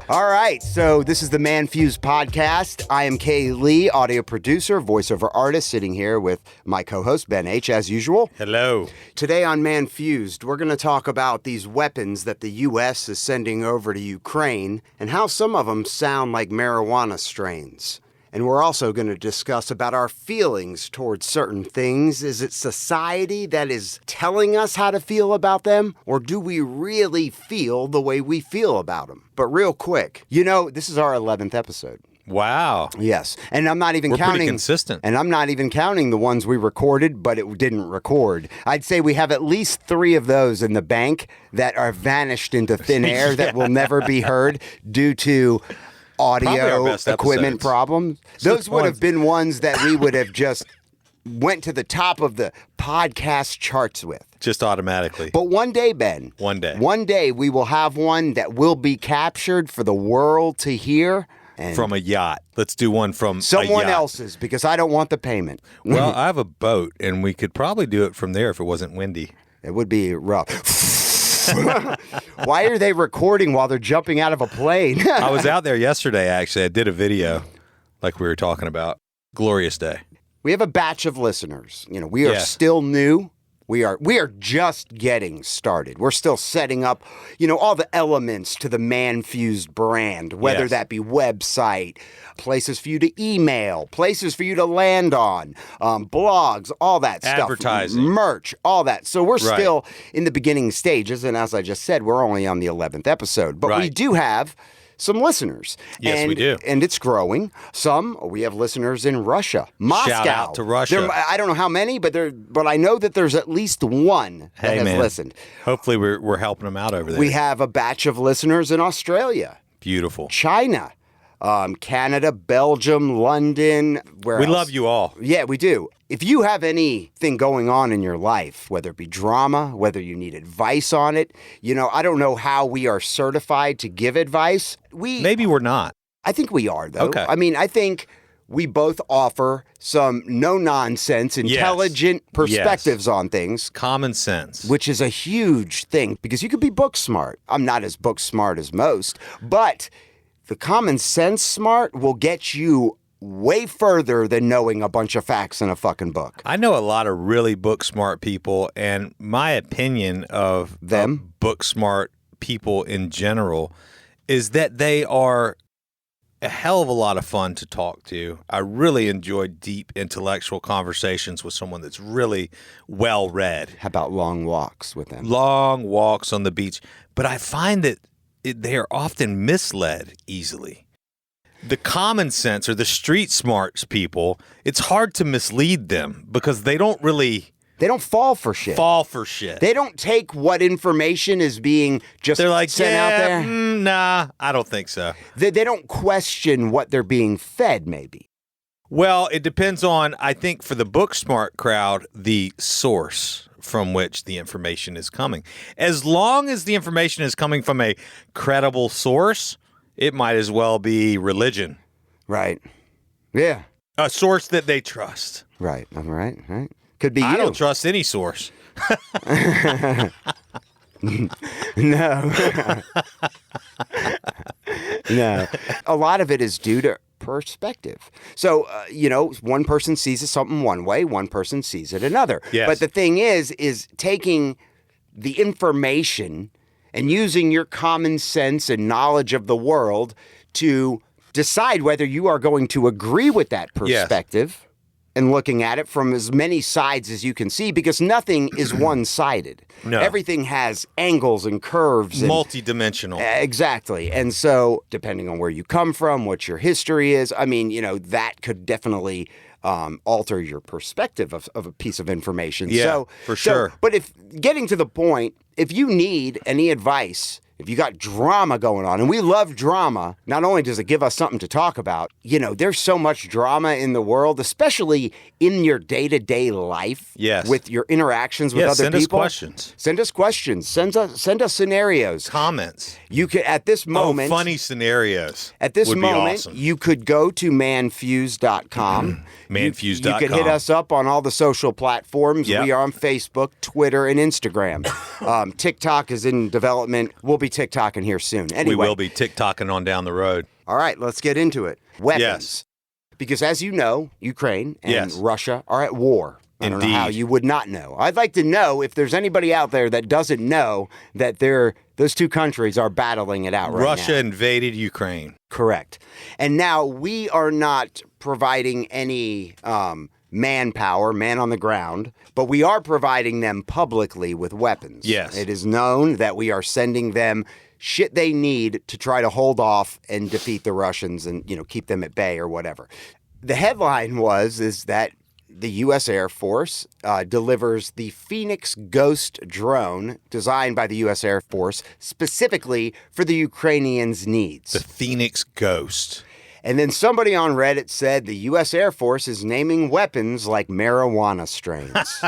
All right, so this is the Manfuzed Podcast. I am Kay Lee, audio producer, voiceover artist, sitting here with my co-host, Ben H., as usual. Hello. Today on Manfuzed, we're going to talk about these weapons that the U.S. is sending over to Ukraine and how some of them sound like marijuana strains. And we're also going to discuss about our feelings towards certain things. Is it society that is telling us how to feel about them? Or do we really feel the way we feel about them? But real quick, this is our 11th episode. Wow. Yes. And I'm not even We're counting. pretty consistent. And I'm not even counting the ones we recorded, but it didn't record. I'd say we have at least 3 of those in the bank that are vanished into thin air that will never be heard due to audio equipment problems. Those would have been ones that we would have just went to the top of the podcast charts with. Just automatically. But one day, Ben. One day we will have one that will be captured for the world to hear. And from a yacht. Let's do one from someone a yacht. else's, because I don't want the payment. Well, I have a boat, and we could probably do it from there if it wasn't windy. It would be rough. Why are they recording while they're jumping out of a plane? I was out there yesterday, actually. I did a video like we were talking about. Glorious day. We have a batch of listeners. We are still new. We are just getting started. We're still setting up, all the elements to the Manfuzed brand, whether that be website, places for you to email, places for you to land on, blogs, all that stuff. Advertising. Merch, all that. So we're still in the beginning stages, and as I just said, we're only on the 11th episode. But we do have some listeners. Yes, we do. And it's growing. We have listeners in Russia, Moscow. Shout out to Russia. I don't know how many, but I know that there's at least one that has listened. Hopefully we're helping them out over there. We have a batch of listeners in Australia. Beautiful. China. Canada, Belgium, London. We love you all. Yeah, we do. If you have anything going on in your life, whether it be drama, whether you need advice on it, I don't know how we are certified to give advice. Maybe we're not. I think we are, though. Okay. I mean, I think we both offer some no-nonsense, intelligent perspectives on things. Common sense. Which is a huge thing, because you could be book smart. I'm not as book smart as most, but the common sense smart will get you way further than knowing a bunch of facts in a fucking book. I know a lot of really book smart people, and my opinion of them, book smart people in general, is that they are a hell of a lot of fun to talk to. I really enjoy deep intellectual conversations with someone that's really well read. How about long walks with them? Long walks on the beach. But I find that they are often misled easily. The common sense or the street smarts people, it's hard to mislead them because they don't fall for shit. They don't take what information is being just sent out there. Nah, I don't think so. They don't question what they're being fed, maybe. Well, it depends on, I think for the book smart crowd, the source from which the information is coming. As long as the information is coming from a credible source, it might as well be religion. Right. Yeah. A source that they trust. Right. All right. Right. Could be you. I don't trust any source. No. No. A lot of it is due to perspective. So, one person sees something one way, one person sees it another. Yes. But the thing is taking the information and using your common sense and knowledge of the world to decide whether you are going to agree with that perspective and looking at it from as many sides as you can see, because nothing is one-sided. No. Everything has angles and curves. Multidimensional. Exactly. And so, depending on where you come from, what your history is, that could definitely alter your perspective of a piece of information. Yeah, for sure. But getting to the point, if you need any advice, if you got drama going on, and we love drama, not only does it give us something to talk about, there's so much drama in the world, especially in your day-to-day life. Yes. With your interactions with other send people. Send us questions. Send us senarios. Comments. You could, at this moment... funny scenarios. At this would moment, be awesome. You could go to manfuzed.com. Manfuzed.com. You could hit us up on all the social platforms. Yep. We are on Facebook, Twitter, and Instagram. TikTok is in development. We'll be be TikToking here soon. Anyway. We will be TikToking on down the road. All right, let's get into it. Weapons. Yes. Because as you know, Ukraine and Yes. Russia are at war. I don't know Indeed. how you would not know. I'd like to know if there's anybody out there that doesn't know that those two countries are battling it out right now. Russia invaded Ukraine. Correct. And now we are not providing any manpower, man on the ground, but we are providing them publicly with weapons. Yes. It is known that we are sending them shit they need to try to hold off and defeat the Russians and, keep them at bay or whatever. The headline is that the U.S. Air Force delivers the Phoenix Ghost drone designed by the U.S. Air Force specifically for the Ukrainians' needs. The Phoenix Ghost. And then somebody on Reddit said the U.S. Air Force is naming weapons like marijuana strains.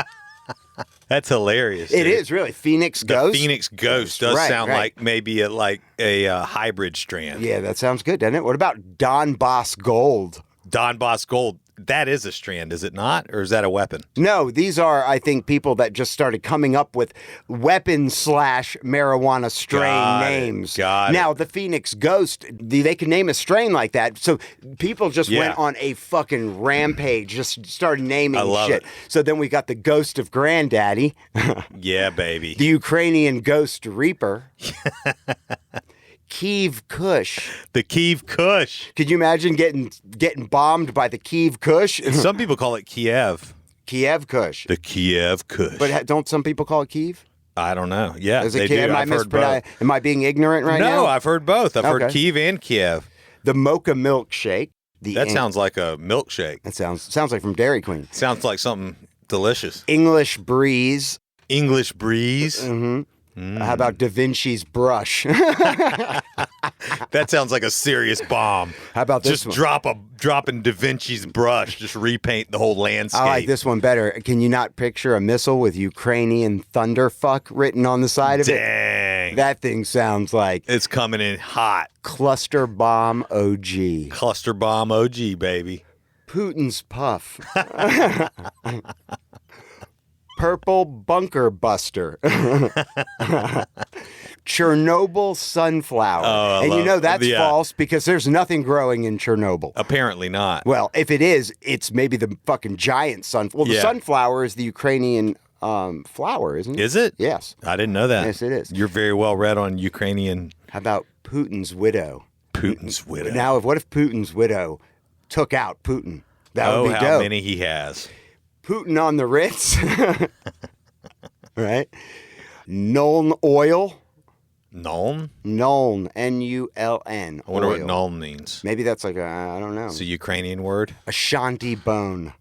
That's hilarious. It dude. is really. Phoenix Ghost? The Phoenix Ghost does Right, sound right. like maybe a hybrid strand. Yeah, that sounds good, doesn't it? What about Donbass Gold? Donbass Gold. That is a strand, is it not? Or is that a weapon? No, these are, I think, people that just started coming up with weapon/marijuana strain Got it, names. got it. Now, the Phoenix Ghost, they can name a strain like that. So people just Yeah. went on a fucking rampage, just started naming I love shit. it. So then we got the Ghost of Granddaddy, Yeah, baby. the Ukrainian Ghost Reaper, Kiev Kush. The Kiev Kush. Could you imagine getting bombed by the Kiev Kush? Some people call it Kiev. Kiev Kush. The Kiev Kush. But don't some people call it Kiev? I don't know. Yeah, As a they kid, do. I've heard both. Am I being ignorant right now? No, I've heard both. I've heard Okay. Kiev and Kiev. The Mocha Milkshake. That sounds like a milkshake. That sounds like from Dairy Queen. Sounds like something delicious. English Breeze. English breeze. Mm-hmm. How about Da Vinci's Brush? That sounds like a serious bomb. How about this Just one? dropping Da Vinci's brush, just repaint the whole landscape. I like this one better. Can you not picture a missile with Ukrainian thunderfuck written on the side of it? Dang. That thing sounds like It's coming in hot. Cluster Bomb OG. Cluster bomb OG, baby. Putin's Puff. Purple Bunker Buster. Chernobyl Sunflower. Oh, I and you love- know that's yeah. false because there's nothing growing in Chernobyl. Apparently not. Well, if it is, it's maybe the fucking giant sunflower. Well, the Yeah. sunflower is the Ukrainian flower, isn't it? Is it? Yes. I didn't know that. Yes, it is. You're very well read on Ukrainian How about Putin's widow? Putin's widow. Now, what if Putin's widow took out Putin? That would be how dope. many he has. Putin on the Ritz. Right? Nuln oil. Nuln? Nuln. N-U-L-N. I wonder oil. what Nuln means. Maybe that's like I don't know. It's a Ukrainian word. Ashanti bone.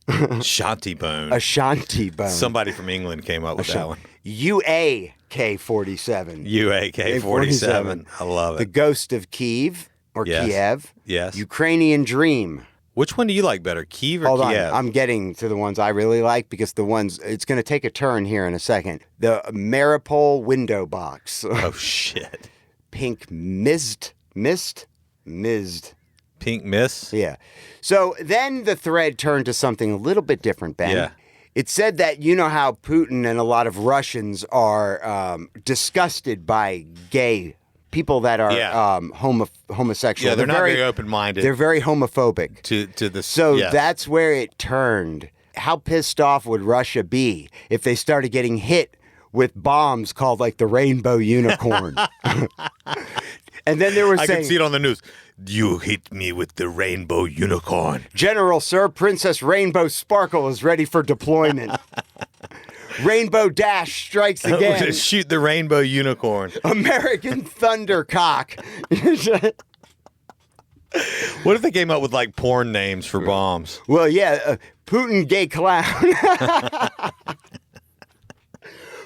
Shanty bone. Ashanti bone. Somebody from England came up with that one. UAK-47. UAK-47. I love The it. Ghost of Kiev or Yes. Kiev. Yes. Ukrainian Dream. Which one do you like better, Kiev or Hold Kiev? on, I'm getting to the ones I really like because it's going to take a turn here in a second. The Maripol window box. Oh, shit. Pink Mist. Pink Miss? Yeah. So then the thread turned to something a little bit different, Ben. Yeah. It said that you know how Putin and a lot of Russians are disgusted by gay people that are Yeah. homosexual. Yeah, they're not very open-minded. They're very homophobic. to the So yes. that's where it turned. How pissed off would Russia be if they started getting hit with bombs called like the Rainbow Unicorn? And then there was I saying, can see it on the news. You hit me with the rainbow unicorn. General, sir, Princess Rainbow Sparkle is ready for deployment. Rainbow Dash strikes again. Shoot the rainbow unicorn. American Thundercock. What if they came up with like porn names for bombs? Well, yeah, Putin gay clown.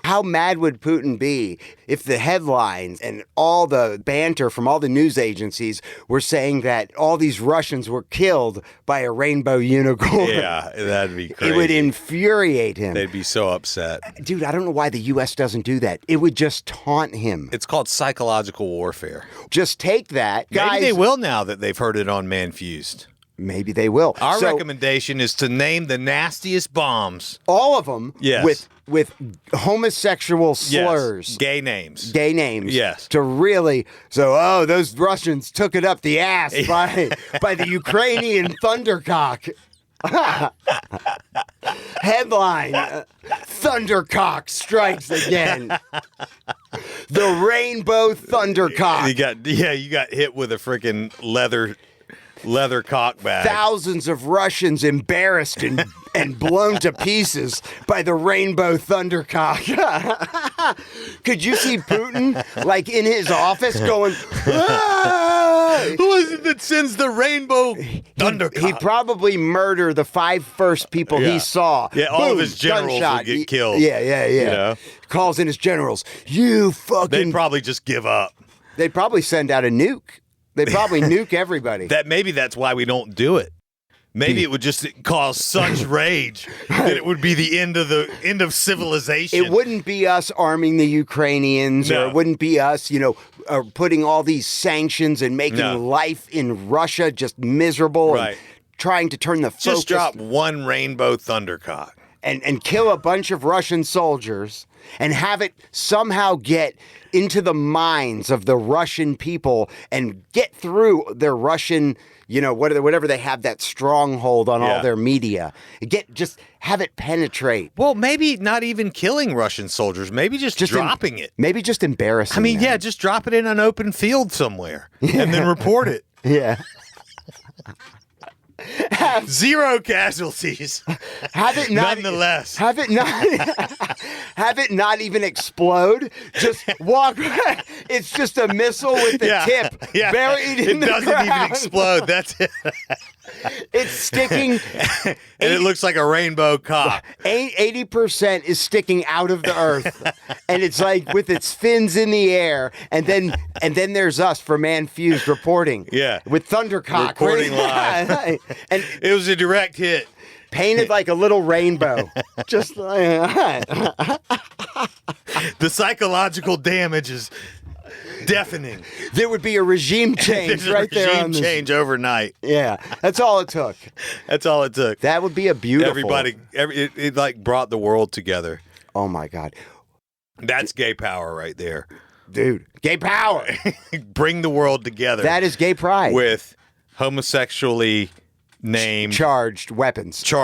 How mad would Putin be if the headlines and all the banter from all the news agencies were saying that all these Russians were killed by a rainbow unicorn? Yeah, that'd be crazy. It would infuriate him. They'd be so upset. Dude, I don't know why the U.S. doesn't do that. It would just taunt him. It's called psychological warfare. Just take that. Guys, Maybe they will now that they've heard it on Manfuzed. Maybe they will. Our recommendation is to name the nastiest bombs. All of them Yes. with homosexual slurs. Yes. Gay names. Gay names. Yes. To really, those Russians took it up the ass by the Ukrainian Thundercock. Headline, Thundercock strikes again. The Rainbow Thundercock. You got hit with a freaking leather cock bag. Thousands of Russians embarrassed and blown to pieces by the Rainbow Thundercock. Could you see Putin like in his office going, "Ah!" Who is it that sends the Rainbow Thundercock? He'd probably murder the 5 first people he saw. Yeah, all Boom, of his generals gunshot. would get killed. Yeah. You know? Calls in his generals. You fucking... They'd probably just give up. They'd probably send out a nuke. They'd probably nuke everybody. Maybe that's why we don't do it. Maybe it would just cause such rage that it would be the end of civilization. It wouldn't be us arming the Ukrainians, or it wouldn't be us, putting all these sanctions and making life in Russia just miserable, and trying to turn the focus. Just drop one Rainbow Thundercock. And kill a bunch of Russian soldiers and have it somehow get into the minds of the Russian people and get through their Russian, whatever they have, that stronghold on all their media. Just have it penetrate. Well, maybe not even killing Russian soldiers. Maybe just dropping it. Maybe just embarrassing them. Just drop it in an open field somewhere and then report it. Yeah. 0 casualties. Have it not, nonetheless. Have it not even explode. Just walk. It's just a missile with the tip buried in the ground. It doesn't even explode. That's it. It's sticking. And it looks like a rainbow cock. 80% is sticking out of the earth, and it's like with its fins in the air. And then there's us for Manfuzed reporting. Yeah, with Thundercock reporting live. And it was a direct hit. Painted like a little rainbow. Just like the psychological damage is deafening. There would be a regime change right there. Regime change overnight. Yeah, that's all it took. That's all it took. That would be a beautiful. It like brought the world together. Oh my God, that's gay power right there, dude. Gay power. Bring the world together. That is gay pride with homosexually named charged weapons. To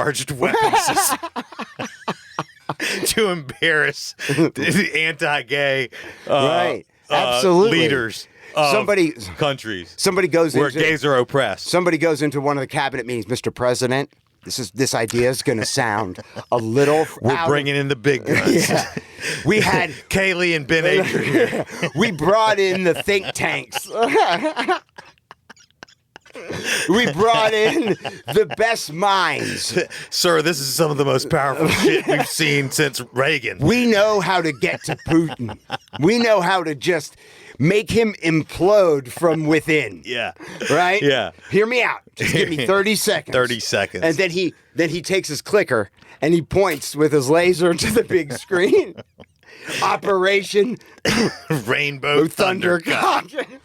embarrass the anti-gay absolutely leaders of countries. Somebody goes where gays are oppressed. Somebody goes into one of the cabinet meetings. Mr. President, this idea is going to sound a little. We're bringing in the big guns. Yeah. We had Kaylee and Ben Adrian. We brought in the think tanks. We brought in the best minds. Sir, this is some of the most powerful shit we've seen since Reagan. We know how to get to Putin. We know how to just make him implode from within. Yeah. Right? Yeah. Hear me out. Just give me 30 seconds. 30 seconds. And then he takes his clicker and he points with his laser to the big screen. Operation Rainbow Thundercock.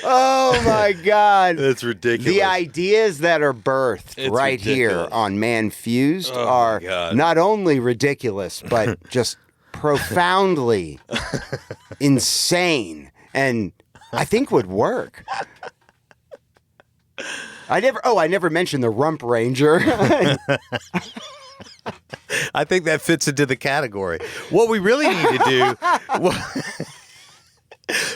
Oh my God. That's ridiculous. The ideas that are birthed here on Manfuzed are not only ridiculous, but just profoundly insane, and I think would work. I never mentioned the Rump Ranger. I think that fits into the category. What we really need to do...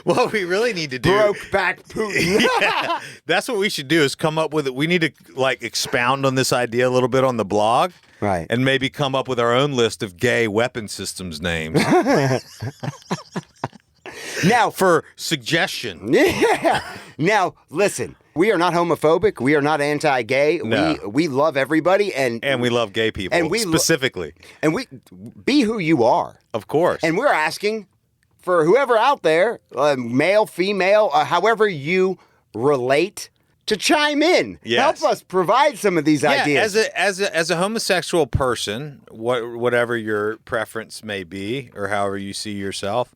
What we really need to do... Broke back Putin. Yeah, that's what we should do, is come up with it. We need to expound on this idea a little bit on the blog. Right. And maybe come up with our own list of gay weapon systems names. Now, for suggestion. Yeah. Now, listen. We are not homophobic. We are not anti-gay. No. We love everybody, and we love gay people, and specifically. And we be who you are. Of course. And we're asking for whoever out there, male, female, however you relate, to chime in. Yes. Help us provide some of these ideas. As a homosexual person, whatever your preference may be, or however you see yourself,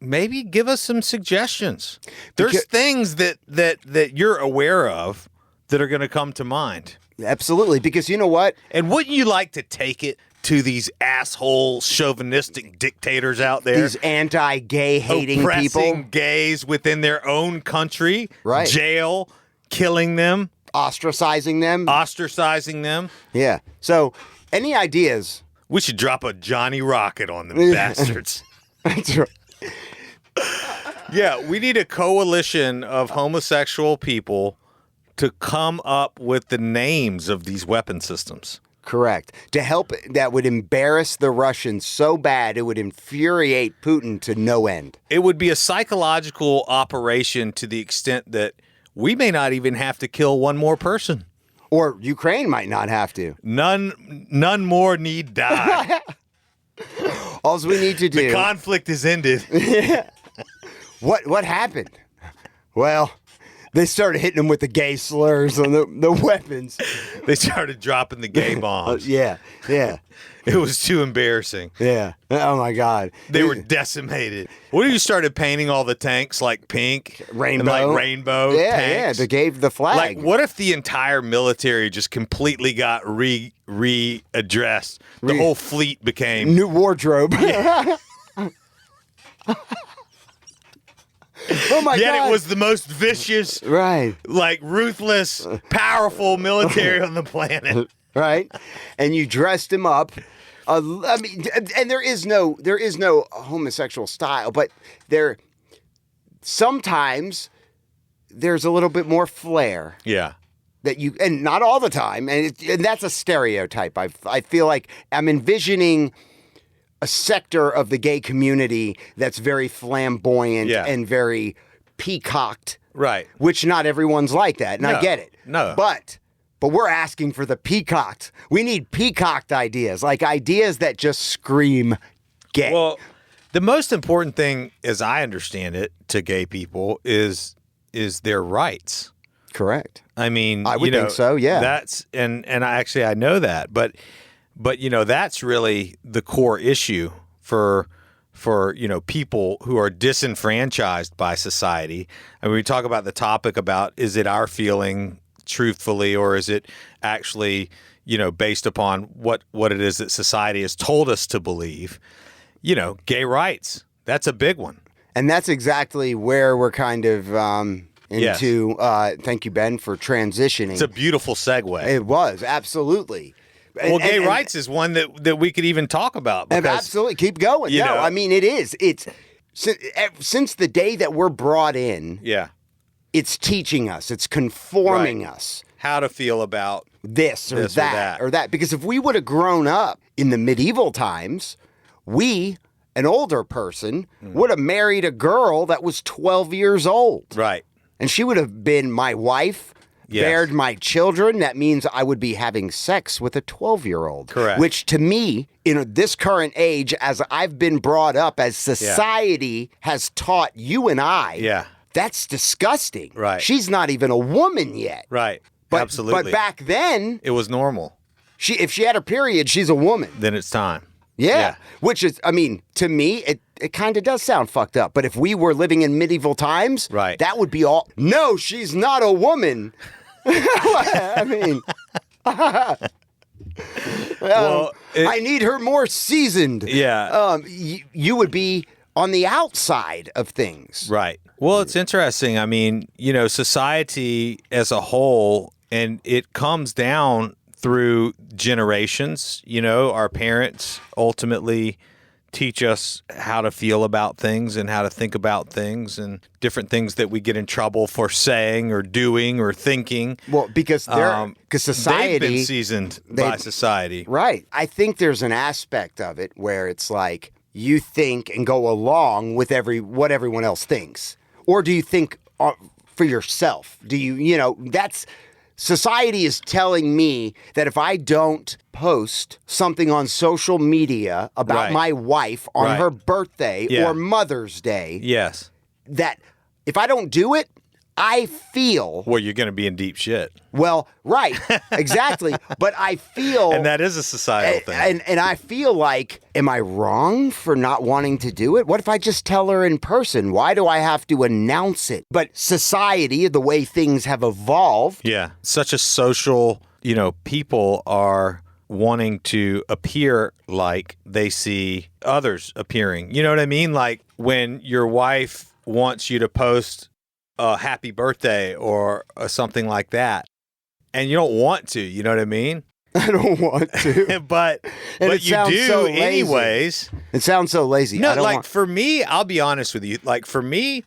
maybe give us some suggestions. There's things that you're aware of that are going to come to mind. Absolutely, because you know what? And wouldn't you like to take it to these asshole chauvinistic dictators out there? These anti-gay hating oppressing people. gays within their own country. Right. Jail, killing them. Ostracizing them. Yeah. So, any ideas? We should drop a Johnny Rocket on them bastards. That's right. Yeah, we need a coalition of homosexual people to come up with the names of these weapon systems. Correct. To help, that would embarrass the Russians so bad it would infuriate Putin to no end. It would be a psychological operation to the extent that we may not even have to kill one more person. Or Ukraine might not have to. None more need die. All we need to do. The conflict is ended. What happened? Well, they started hitting them with the gay slurs on the weapons. They started dropping the gay bombs. Yeah. It was too embarrassing. Yeah. Oh, my God. They were decimated. What if you started painting all the tanks like pink? Rainbow. And like rainbow tanks? Yeah, they gave the flag. Like, what if the entire military just completely got readdressed? The whole fleet became... New wardrobe. Yeah. Oh, my God. Yet it was the most vicious, right, like ruthless, powerful military on the planet. Right? And you dressed him up. I mean, and there is no homosexual style, but sometimes there's a little bit more flair. Yeah. And not all the time, and that's a stereotype. I feel like I'm envisioning a sector of the gay community that's very flamboyant and very peacocked. Right. Which not everyone's like that, and I get it. No. But we're asking for the peacocked. We need peacocked ideas, like ideas that just scream gay. Well, the most important thing, as I understand it, to gay people is their rights. Correct. I mean, I would think so, yeah. That's and I know that, but that's really the core issue for people who are disenfranchised by society. I mean, we talk about the topic about, is it our feeling truthfully, or is it actually, based upon what it is that society has told us to believe? Gay rights. That's a big one. And that's exactly where we're kind of into, Yes. Thank you, Ben, for transitioning. It's a beautiful segue. It was, absolutely. Well, gay rights is one that we could even talk about. Because, absolutely. Keep going. No, I mean, it is. It's since the day that we're brought in. Yeah. It's teaching us. It's conforming us. How to feel about this or that. Because if we would have grown up in the medieval times, we, an older person, would have married a girl that was 12 years old. Right. And she would have been my wife, bared my children. That means I would be having sex with a 12-year-old. Correct. Which to me, in this current age, as I've been brought up, as society has taught you and I, that's disgusting. Right. She's not even a woman yet. Right. But, Absolutely. But back then, it was normal. If she had her period, she's a woman. Then it's time. Yeah. Which is, I mean, to me, it kind of does sound fucked up. But if we were living in medieval times, that would be all. No, she's not a woman. I mean, I need her more seasoned. Yeah. You would be on the outside of things. Right. Well, it's interesting. I mean, society as a whole, and it comes down through generations. Our parents ultimately teach us how to feel about things and how to think about things and different things that we get in trouble for saying or doing or thinking. Well, because society, they've been seasoned by society. Right. I think there's an aspect of it where it's like you think and go along with what everyone else thinks. Or do you think for yourself? Do you, that's... Society is telling me that if I don't post something on social media about my wife on her birthday or Mother's Day, yes, that if I don't do it, I feel... Well, you're going to be in deep shit. Well, right, exactly. But I feel... And that is a societal thing. And I feel like, am I wrong for not wanting to do it? What if I just tell her in person? Why do I have to announce it? But society, the way things have evolved... Yeah, such a social, people are wanting to appear like they see others appearing. You know what I mean? Like when your wife wants you to post a happy birthday or something like that, and you don't want to, you know what I mean? I don't want to. but you do so anyways. It sounds so lazy. No, for me, I'll be honest with you. Like for me,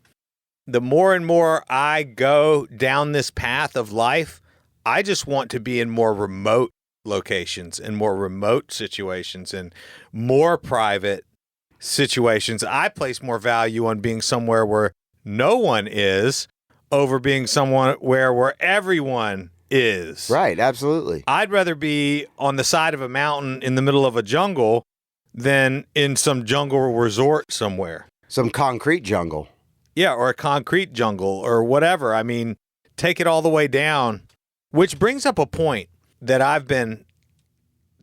the more and more I go down this path of life, I just want to be in more remote locations and more remote situations and more private situations. I place more value on being somewhere where no one is over being somewhere where everyone is. Right, absolutely. I'd rather be on the side of a mountain in the middle of a jungle than in some jungle resort somewhere. Some concrete jungle. Yeah, or a concrete jungle or whatever. I mean, take it all the way down, which brings up a point that I've been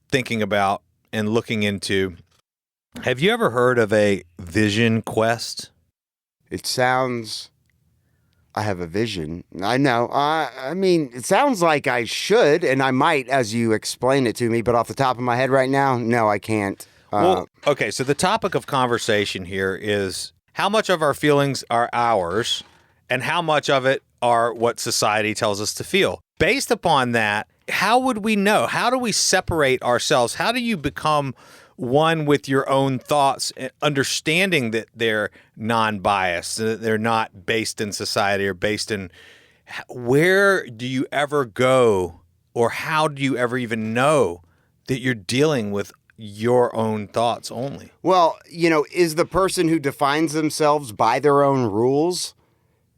thinking about and looking into. Have you ever heard of a vision quest? It sounds... I have a vision. I know. I mean, it sounds like I should, and I might as you explain it to me, but off the top of my head right now, no, I can't. Well, okay, so the topic of conversation here is how much of our feelings are ours and how much of it are what society tells us to feel. Based upon that, how would we know? How do we separate ourselves? How do you become one with your own thoughts, understanding that they're non-biased, that they're not based in society or based in... Where do you ever go, or how do you ever even know that you're dealing with your own thoughts only? Well, is the person who defines themselves by their own rules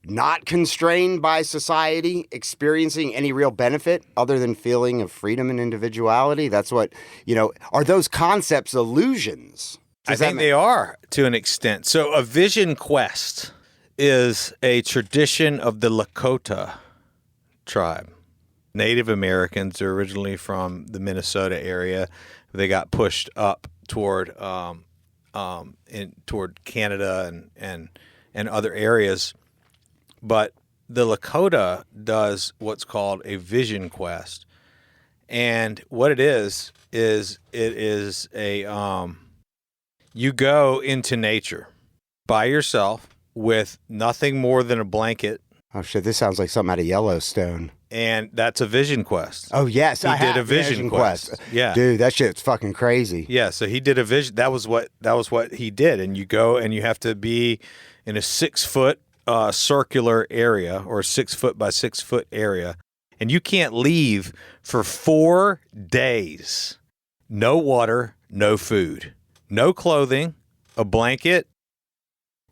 not constrained by society, experiencing any real benefit other than feeling of freedom and individuality? That's what, are those concepts illusions? I think they are to an extent. So a vision quest is a tradition of the Lakota tribe. Native Americans are originally from the Minnesota area. They got pushed up toward Canada and other areas. But the Lakota does what's called a vision quest. And what it is a, you go into nature by yourself with nothing more than a blanket. Oh shit, this sounds like something out of Yellowstone. And that's a vision quest. Oh yes, he did a vision quest. Yeah. Dude, that shit's fucking crazy. Yeah, so he did a vision. That was what he did. And you go and you have to be in a 6-foot circular area or 6 foot by 6 foot area, and you can't leave for 4 days. No water, no food, no clothing, a blanket,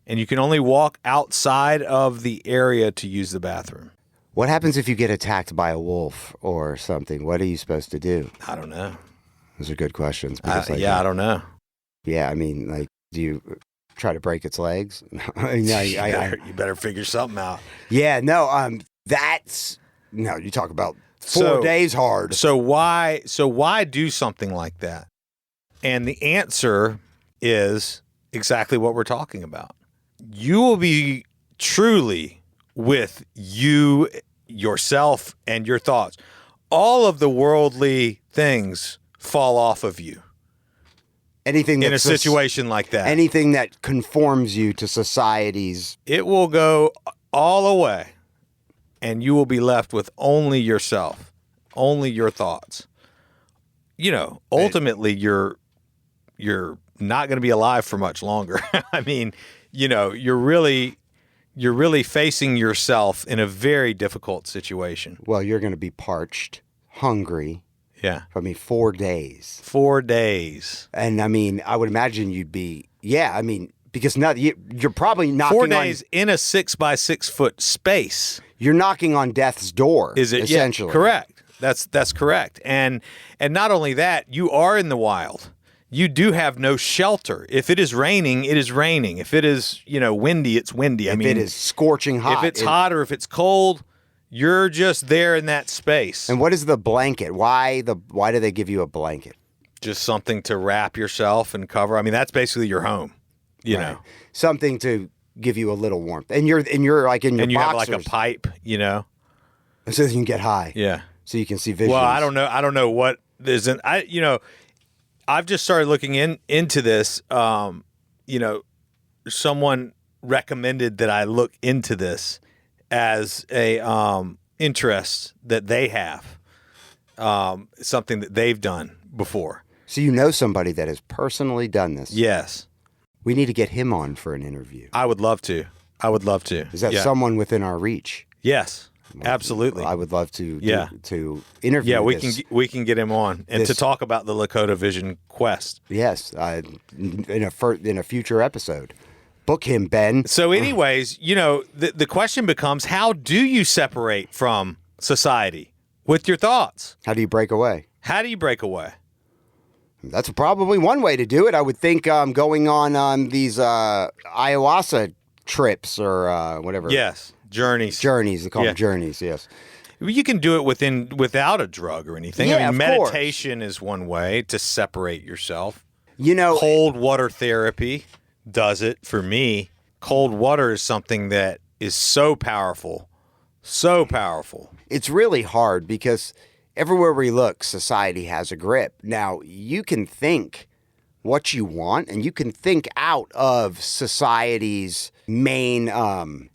and you can only walk outside of the area to use the bathroom. What happens if you get attacked by a wolf or something? What are you supposed to do? I don't know. Those are good questions. I don't know. Yeah, I mean, like, do you try to break its legs? You better figure something out. Yeah, no, you talk about 4 days hard. So why do something like that? And the answer is exactly what we're talking about. You will be truly with you, yourself, and your thoughts. All of the worldly things fall off of you. Anything in a situation like that. Anything that conforms you to society's... It will go all away, and you will be left with only yourself, only your thoughts. Ultimately, you're not going to be alive for much longer. I mean, you're really facing yourself in a very difficult situation. Well, you're going to be parched, hungry. Yeah. 4 days. 4 days. And I mean, I would imagine you'd be, because you're probably knocking 4 days in a 6 by 6 foot space. You're knocking on death's door. Is it? Essentially. Yeah, correct. That's correct. And not only that, you are in the wild. you do have no shelter. If it is raining, it is raining. If it is, windy, it's windy. If it is scorching hot. If it's hot or if it's cold, you're just there in that space. And what is the blanket? Why do they give you a blanket? Just something to wrap yourself and cover. I mean, that's basically your home, you know. Something to give you a little warmth. And you're like in your and you boxers. have like a pipe, So that you can get high. Yeah. So you can see visions. Well, I don't know what isn't. I've just started looking into this. Someone recommended that I look into this as a interest that they have, something that they've done before. So you know somebody that has personally done this? Yes. We need to get him on for an interview. I would love to. Is that someone within our reach? Yes. Absolutely. I would love to interview. Yeah, we can get him on and to talk about the Lakota Vision quest. Yes, in a future episode. Book him, Ben. So anyways, the question becomes, how do you separate from society with your thoughts? How do you break away? That's probably one way to do it. I would think going on these ayahuasca trips or whatever. Yes. Journeys. They call them journeys, yes. You can do it without a drug or anything. Yeah, meditation is one way to separate yourself. Cold water therapy does it for me. Cold water is something that is so powerful. So powerful. It's really hard because everywhere we look, society has a grip. Now, you can think what you want, and you can think out of society's main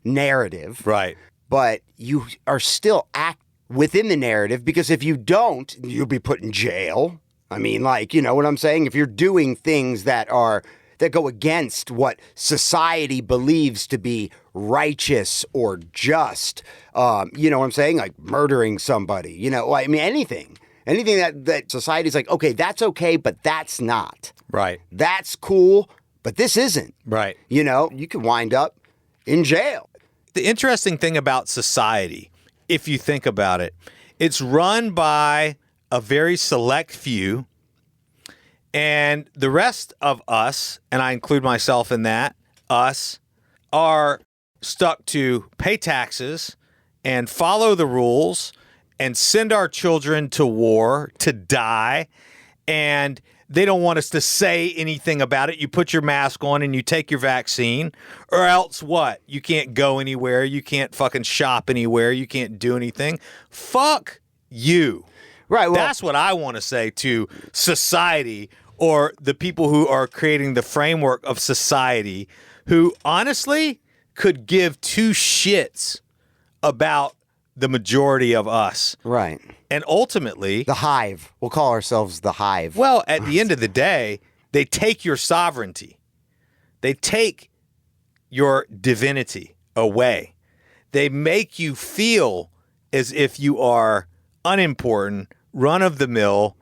narrative. Right. But you are still act within the narrative, because if you don't, you'll be put in jail. I mean, you know what I'm saying? If you're doing things that go against what society believes to be righteous or just, you know what I'm saying? Like murdering somebody, anything. Anything that society's like, okay, that's okay, but that's not. Right. That's cool, but this isn't. Right. You could wind up in jail. The interesting thing about society, if you think about it, it's run by a very select few, and the rest of us, and I include myself in that, us, are stuck to pay taxes and follow the rules and send our children to war to die, and they don't want us to say anything about it. You put your mask on and you take your vaccine, or else what? You can't go anywhere. You can't fucking shop anywhere. You can't do anything. Fuck you. Right. Well, that's what I want to say to society, or the people who are creating the framework of society, who honestly could give two shits about the majority of us. Right. And ultimately, the hive. We'll call ourselves the hive. Well, at the end of the day, they take your sovereignty. They take your divinity away. They make you feel as if you are unimportant, run of the mill.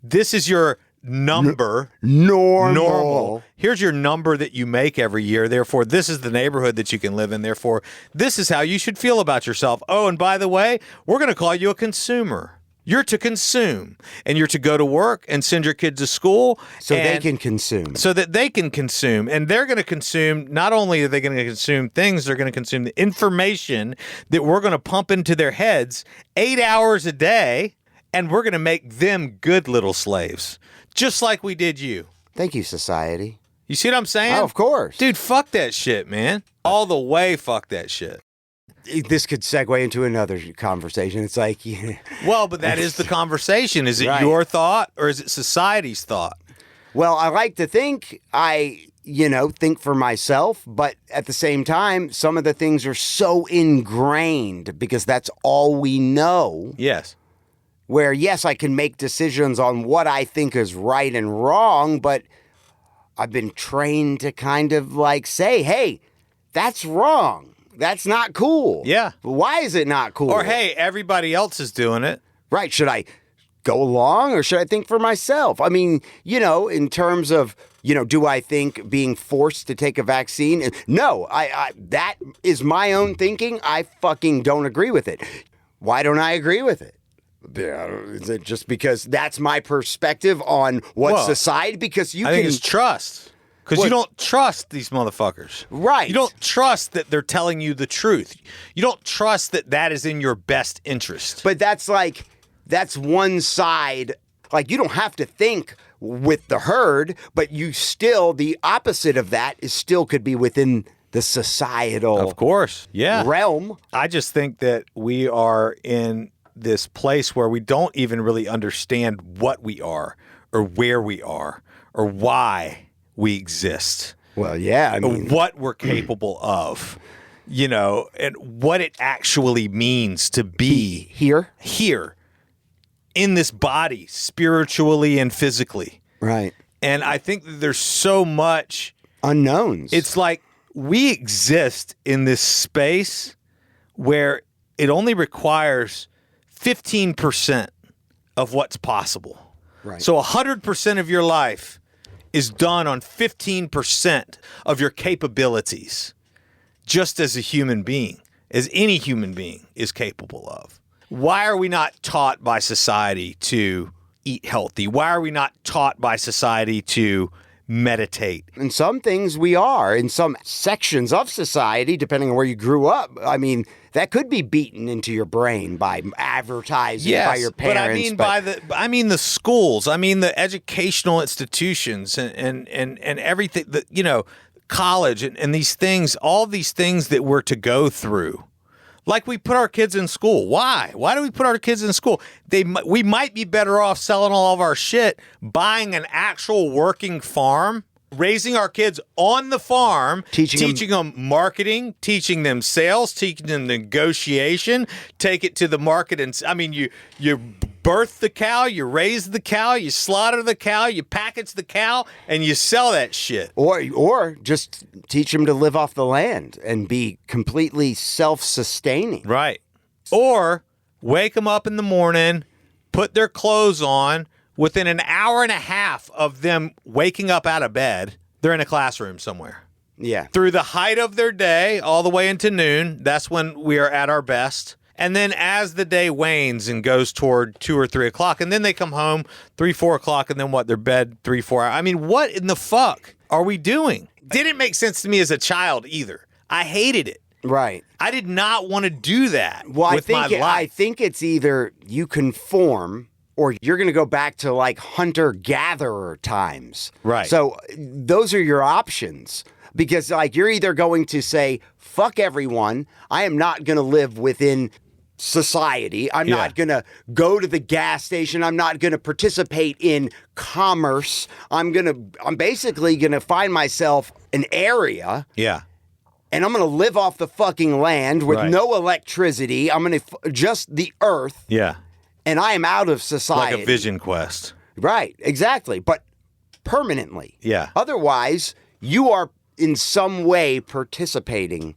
This is your number. Normal. Here's your number that you make every year. Therefore, this is the neighborhood that you can live in. Therefore, this is how you should feel about yourself. Oh, and by the way, we're going to call you a consumer. You're to consume, and you're to go to work and send your kids to school. So they can consume. So that they can consume. And they're going to consume, not only are they going to consume things, they're going to consume the information that we're going to pump into their heads 8 hours a day, and we're going to make them good little slaves. Just like we did you. Thank you, society. You see what I'm saying? Oh, of course. Dude, fuck that shit, man. All the way fuck that shit. This could segue into another conversation. It's like... Well, but that is the conversation. Is it your thought or is it society's thought? Well, I like to think think for myself, but at the same time, some of the things are so ingrained because that's all we know. Yes. Where, yes, I can make decisions on what I think is right and wrong, but I've been trained to kind of say, hey, that's wrong. That's not cool. Yeah. Why is it not cool? Or, hey, everybody else is doing it. Right. Should I go along or should I think for myself? I mean, in terms of, do I think being forced to take a vaccine? No, I that is my own thinking. I fucking don't agree with it. Why don't I agree with it? Yeah, is it just because that's my perspective on what Well, society? Because you I can think it's trust. Because you don't trust these motherfuckers. Right. You don't trust that they're telling you the truth. You don't trust that that is in your best interest. But that's one side. Like, you don't have to think with the herd, but you still, the opposite of that is still could be within the societal Of course. Yeah. realm. I just think that we are in this place where we don't even really understand what we are or where we are or why we exist. Well, yeah, I Or mean, what we're capable of, and what it actually means to be here in this body, spiritually and physically. Right. And I think that there's so much Unknowns. It's like we exist in this space where it only requires 15% of what's possible. Right. So 100% of your life is done on 15% of your capabilities, just as a human being, as any human being is capable of. Why are we not taught by society to eat healthy? Why are we not taught by society to meditate? In some things we are. In some sections of society, depending on where you grew up, I mean, that could be beaten into your brain by advertising, by your parents. But I mean the schools. I mean the educational institutions and everything. College and these things. All these things that we're to go through. Like we put our kids in school. Why? Why do we put our kids in school? We might be better off selling all of our shit, buying an actual working farm, raising our kids on the farm, teaching them marketing, teaching them sales, teaching them negotiation, take it to the market. And I mean, you birth the cow, you raise the cow, you slaughter the cow, you package the cow, and you sell that shit. Or just teach them to live off the land and be completely self-sustaining. Right. Or wake them up in the morning, put their clothes on. Within an hour and a half of them waking up out of bed, they're in a classroom somewhere. Yeah. Through the height of their day, all the way into noon, that's when we are at our best. And then as the day wanes and goes toward 2 or 3 o'clock, and then they come home 3, 4 o'clock, and then what? They're bed 3, 4 hours. I mean, what in the fuck are we doing? Didn't make sense to me as a child either. I hated it. Right. I did not want to do that with my life. I think it's either you conform or you're going to go back to like hunter-gatherer times. Right. So those are your options. Because like you're either going to say, fuck everyone, I am not going to live within society. I'm not going to go to the gas station. I'm not going to participate in commerce. I'm basically going to find myself an area. Yeah. And I'm going to live off the fucking land with Right. no electricity. I'm going to just the earth. Yeah. And I am out of society. Like a vision quest. Right, exactly. But permanently. Yeah. Otherwise, you are in some way participating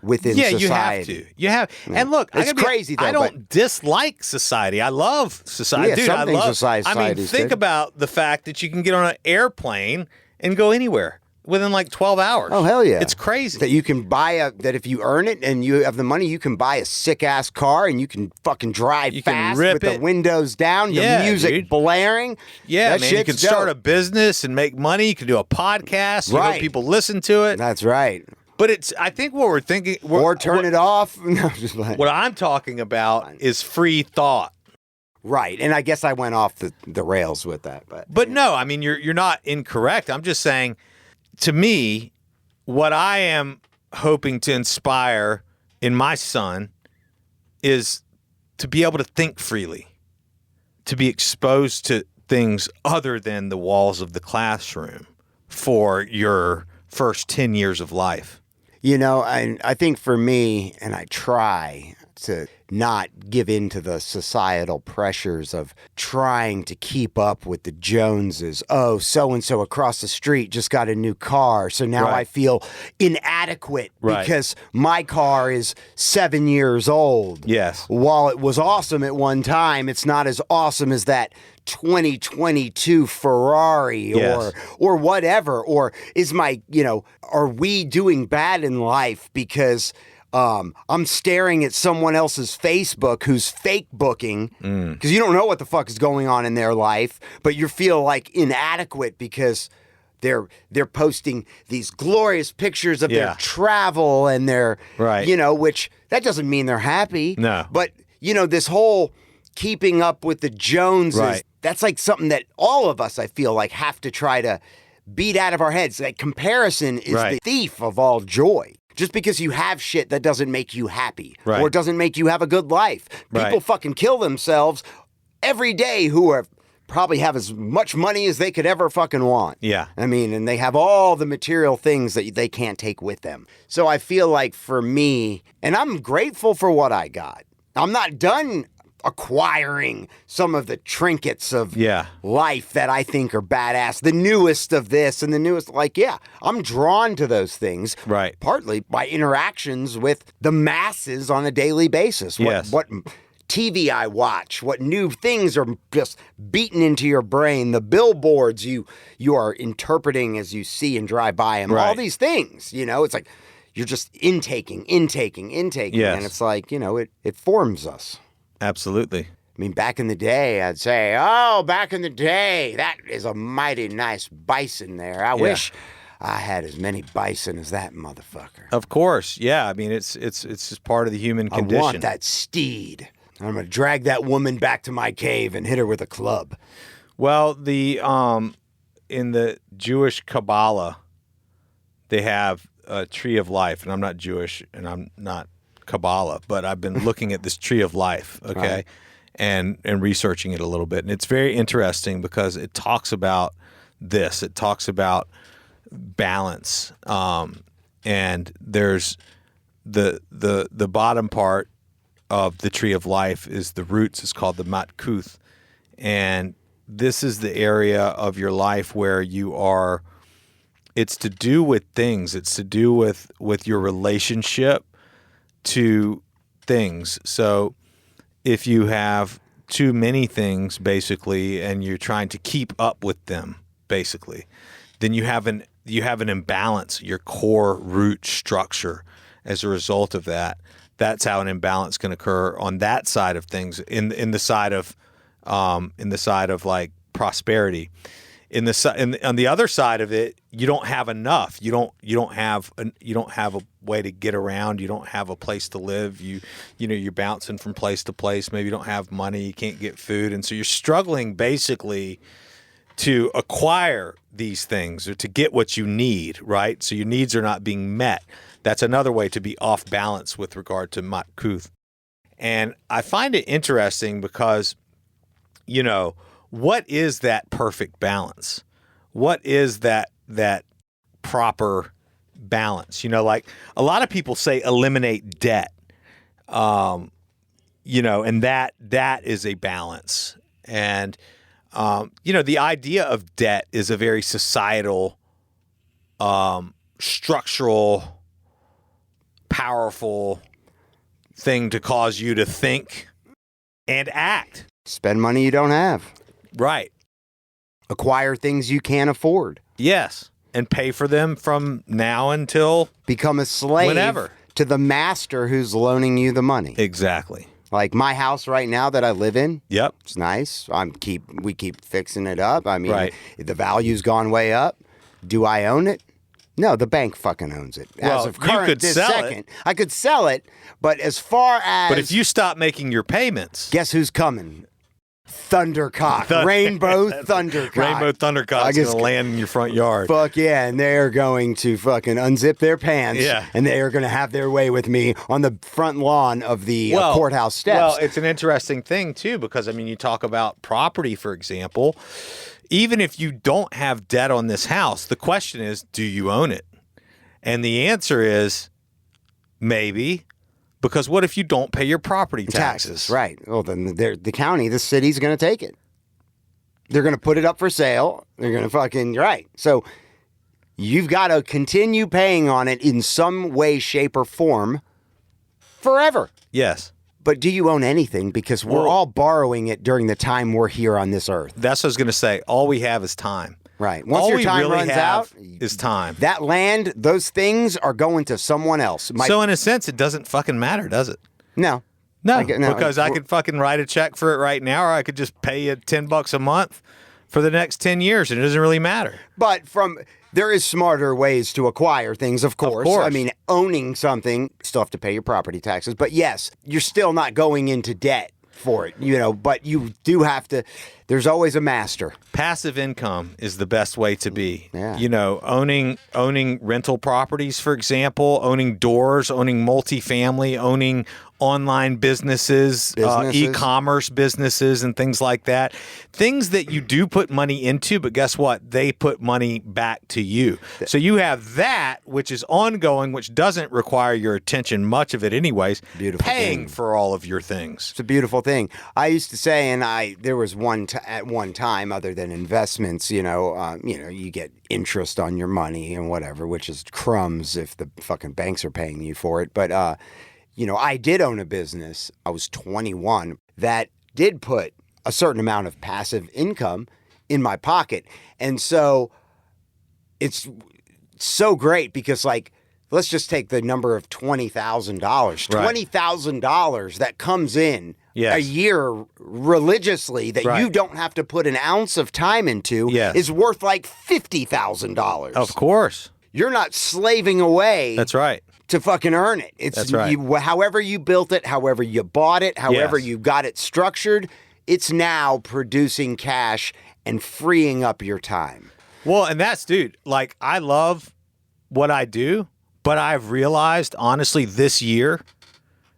within society. You have to. And look, It's crazy, though, I don't dislike society. I love society. Yeah, Dude, some I things love society I mean, is think good. about the fact that you can get on an airplane and go anywhere within like 12 hours. Oh, hell yeah. It's crazy. That you can buy that if you earn it and you have the money, you can buy a sick-ass car and you can fucking drive You can fast rip with it. the windows down, your music dude. blaring. Yeah, That man. You shit's can start a dope. business and make money. You can do a podcast. You Right. know, people listen to it. That's right. But I think what we're thinking. Or turn it off. No, just like, What I'm talking about is free thought. right. And I guess I went off the rails with that. But no, I mean, you're not incorrect. I'm just saying, to me, what I am hoping to inspire in my son is to be able to think freely, to be exposed to things other than the walls of the classroom for your first 10 years of life. You know, I think for me, and I try to not give in to the societal pressures of trying to keep up with the Joneses. Oh, so-and-so across the street just got a new car, so now Right. I feel inadequate Right. because my car is 7 years old. Yes. While it was awesome at one time, it's not as awesome as that 2022 Ferrari Yes. or whatever. Or is are we doing bad in life because I'm staring at someone else's Facebook who's fake booking because you don't know what the fuck is going on in their life, but you feel like inadequate because they're posting these glorious pictures of their travel and their, which that doesn't mean they're happy. No. But, this whole keeping up with the Joneses, that's like something that all of us, I feel like, have to try to beat out of our heads. Like comparison is the thief of all joy. Just because you have shit, that doesn't make you happy or doesn't make you have a good life. People fucking kill themselves every day who are probably have as much money as they could ever fucking want. Yeah. I mean, and they have all the material things that they can't take with them. So I feel like for me, and I'm grateful for what I got. I'm not done acquiring some of the trinkets of life that I think are badass, the newest of this and the newest, I'm drawn to those things, partly by interactions with the masses on a daily basis. What TV I watch, what new things are just beaten into your brain, the billboards you are interpreting as you see and drive by them, all these things, it's like you're just intaking, and it's like, it forms us. Absolutely. I mean, back in the day, I'd say, back in the day, that is a mighty nice bison there. I wish I had as many bison as that motherfucker. Of course. Yeah. I mean, it's just part of the human condition. I want that steed. I'm going to drag that woman back to my cave and hit her with a club. Well, in the Jewish Kabbalah, they have a tree of life, and I'm not Jewish, and I'm not Kabbalah, but I've been looking at this tree of life, and researching it a little bit, and it's very interesting because it talks about this. It talks about balance, and there's the bottom part of the tree of life is the roots. It's called the Matkuth, and this is the area of your life where you are. It's to do with things. It's to do with your relationship to things. So if you have too many things, basically, and you're trying to keep up with them, basically, then you have an imbalance, your core root structure as a result of that. That's how an imbalance can occur on that side of things, in the side of like prosperity. On the other side of it, you don't have enough. You don't have a way to get around. You don't have a place to live. You're bouncing from place to place. Maybe you don't have money. You can't get food, and so you're struggling basically to acquire these things or to get what you need. Right. So your needs are not being met. That's another way to be off balance with regard to Matkuth. And I find it interesting because, what is that perfect balance? What is that proper balance? Like a lot of people say eliminate debt, and that is a balance. And, the idea of debt is a very societal, structural, powerful thing to cause you to think and act. Spend money you don't have. Right. Acquire things you can't afford. Yes. And pay for them from now until become a slave whenever to the master who's loaning you the money. Exactly. Like my house right now that I live in. Yep. It's nice. We keep fixing it up. I mean, the value's gone way up. Do I own it? No, the bank fucking owns it. Well, as of current, you could this sell second, it. I could sell it, but as far as... But if you stop making your payments... Guess who's coming? Thundercock. Rainbow Thundercock. Rainbow Thundercock's going to land in your front yard. Fuck yeah, and they're going to fucking unzip their pants. Yeah. And they are going to have their way with me on the front lawn of the courthouse steps. Well, it's an interesting thing, too, because, you talk about property, for example. Even if you don't have debt on this house, the question is, do you own it? And the answer is maybe, because what if you don't pay your property taxes? Right. Well, then the county, the city's going to take it. They're going to put it up for sale. They're going to fucking, right. So you've got to continue paying on it in some way, shape, or form forever. Yes. But do you own anything? Because we're all borrowing it during the time we're here on this earth. That's what I was going to say. All we have is time. Right. Once All your we time really runs have out, is time. that land, those things are going to someone else. So in a sense, it doesn't fucking matter, does it? No. No, no, because I could fucking write a check for it right now, or I could just pay you $10 a month for the next 10 years, and it doesn't really matter. But there is smarter ways to acquire things, of course. I mean, owning something, you still have to pay your property taxes. But yes, you're still not going into debt for it, but you do have to. There's always a master. Passive income is the best way to be. Yeah. Owning rental properties, for example, owning doors, owning multifamily, owning online businesses. E-commerce businesses and things like that. Things that you do put money into, but guess what? They put money back to you. So you have that, which is ongoing, which doesn't require your attention, much of it anyways, paying for all of your things. It's a beautiful thing. I used to say, and there was at one time, other than investments, you get interest on your money and whatever, which is crumbs if the fucking banks are paying you for it. But, I did own a business. I was 21 that did put a certain amount of passive income in my pocket. And so it's so great because, let's just take the number of $20,000. $20,000 that comes in a year religiously that you don't have to put an ounce of time into is worth like $50,000. Of course. You're not slaving away. That's right. To fucking earn it. That's right. However you built it, however you bought it, however you got it structured, it's now producing cash and freeing up your time. Well, and dude, I love what I do, but I've realized, honestly, this year,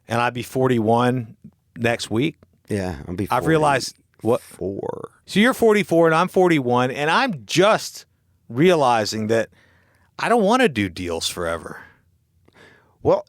and I'll be 41 next week. Yeah, I'll be 40. I've realized what? 4. So you're 44 and I'm 41, and I'm just realizing that I don't want to do deals forever. Well,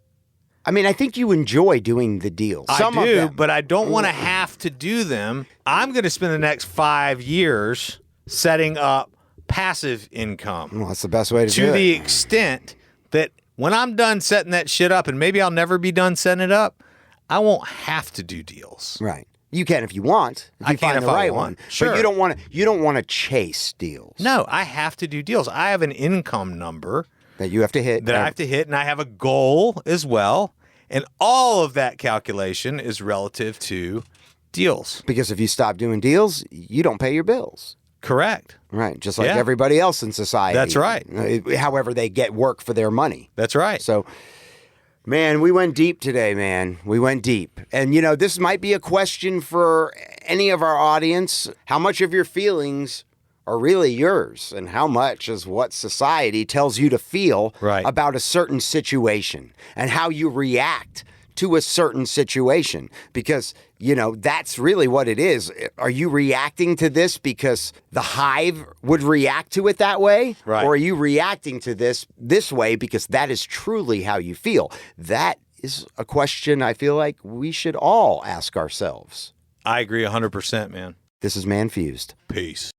I mean, I think you enjoy doing the deals. Some I do, of them. But I don't want to have to do them. I'm going to spend the next 5 years setting up passive income. Well, that's the best way to do it. To the extent that when I'm done setting that shit up, and maybe I'll never be done setting it up, I won't have to do deals. Right. You can if you want. If you find the right one. Sure. But you don't want to chase deals. No, I have to do deals. I have an income number that you have to hit. That I have to hit, and I have a goal as well. And all of that calculation is relative to deals. Because if you stop doing deals, you don't pay your bills. Correct. Right. Just like everybody else in society. That's right. However they get work for their money. That's right. So, man, we went deep today, man. We went deep. And, this might be a question for any of our audience. How much of your feelings are really yours, and how much is what society tells you to feel about a certain situation and how you react to a certain situation? Because, that's really what it is. Are you reacting to this because the hive would react to it that way? Right. Or are you reacting to this way because that is truly how you feel? That is a question I feel like we should all ask ourselves. I agree 100%, man. This is Manfuzed. Peace.